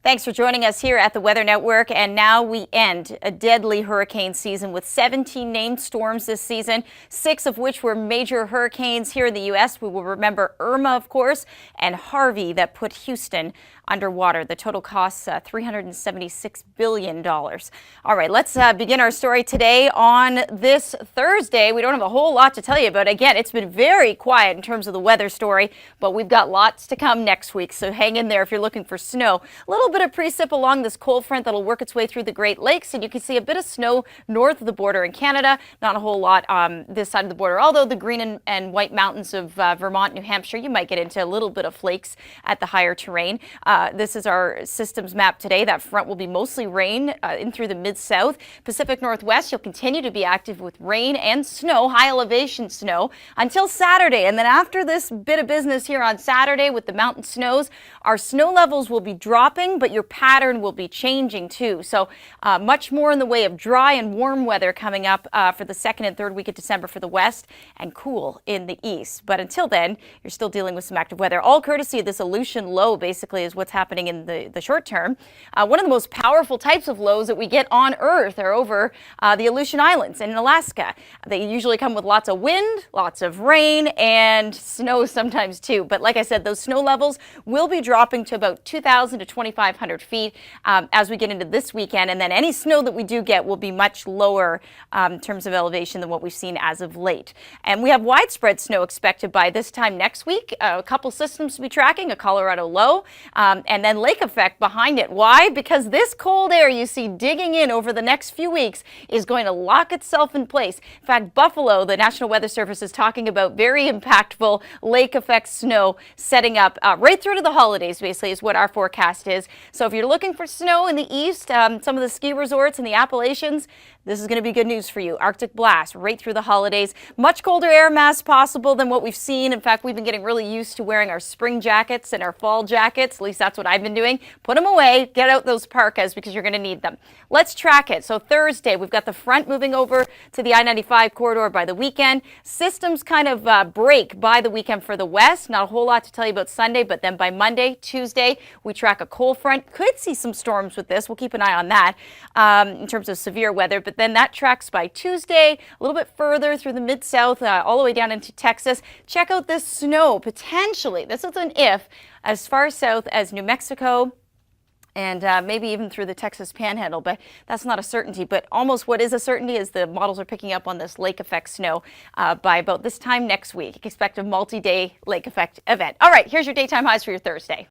Thanks for joining us here at the Weather Network. And now we end a deadly hurricane season with 17 named storms this season, 6 of which were major hurricanes here in the U.S. We will remember Irma, of course, and Harvey that put Houston underwater. The total costs $376 billion. All right, let's begin our story today on this Thursday. We don't have a whole lot to tell you about. Again, it's been very quiet in terms of the weather story, but we've got lots to come next week. So hang in there if you're looking for snow. A little bit of precip along this cold front that'll work its way through the Great Lakes, and you can see a bit of snow north of the border in Canada. Not a whole lot this side of the border, although the green and white mountains of Vermont, New Hampshire, you might get into a little bit of flakes at the higher terrain. This is our systems map today. That front will be mostly rain in through the mid-south. Pacific Northwest, you'll continue to be active with rain and snow, high elevation snow, until Saturday. And then after this bit of business here on Saturday with the mountain snows, our snow levels will be dropping, but your pattern will be changing too. So much more in the way of dry and warm weather coming up for the second and third week of December for the west, and cool in the east. But until then, you're still dealing with some active weather. All courtesy of this Aleutian low basically is what's happening in the short term. One of the most powerful types of lows that we get on Earth are over the Aleutian Islands in Alaska. They usually come with lots of wind, lots of rain, and snow sometimes too. But like I said, those snow levels will be dropping to about 2,000 to 2,500 feet as we get into this weekend. And then any snow that we do get will be much lower in terms of elevation than what we've seen as of late. And we have widespread snow expected by this time next week. A couple systems to be tracking, a Colorado low, and then lake effect behind it. Why? Because this cold air you see digging in over the next few weeks is going to lock itself in place. In fact, Buffalo, the National Weather Service, is talking about very impactful lake effect snow setting up right through to the holidays, basically, is what our forecast is. So if you're looking for snow in the east, some of the ski resorts in the Appalachians, this is going to be good news for you. Arctic blast right through the holidays. Much colder air mass possible than what we've seen. In fact, we've been getting really used to wearing our spring jackets and our fall jackets. At least that's what I've been doing. Put them away. Get out those parkas because you're going to need them. Let's track it. So Thursday, we've got the front moving over to the I-95 corridor by the weekend. Systems kind of break by the weekend for the west. Not a whole lot to tell you about Sunday, but then by Monday, Tuesday, we track a cold front. Could see some storms with this. We'll keep an eye on that in terms of severe weather. But then that tracks by Tuesday, a little bit further through the mid-south, all the way down into Texas. Check out this snow, potentially. This is an if, as far south as New Mexico, and maybe even through the Texas Panhandle, but that's not a certainty. But almost what is a certainty is the models are picking up on this lake effect snow by about this time next week. Expect a multi-day lake effect event. All right, here's your daytime highs for your Thursday.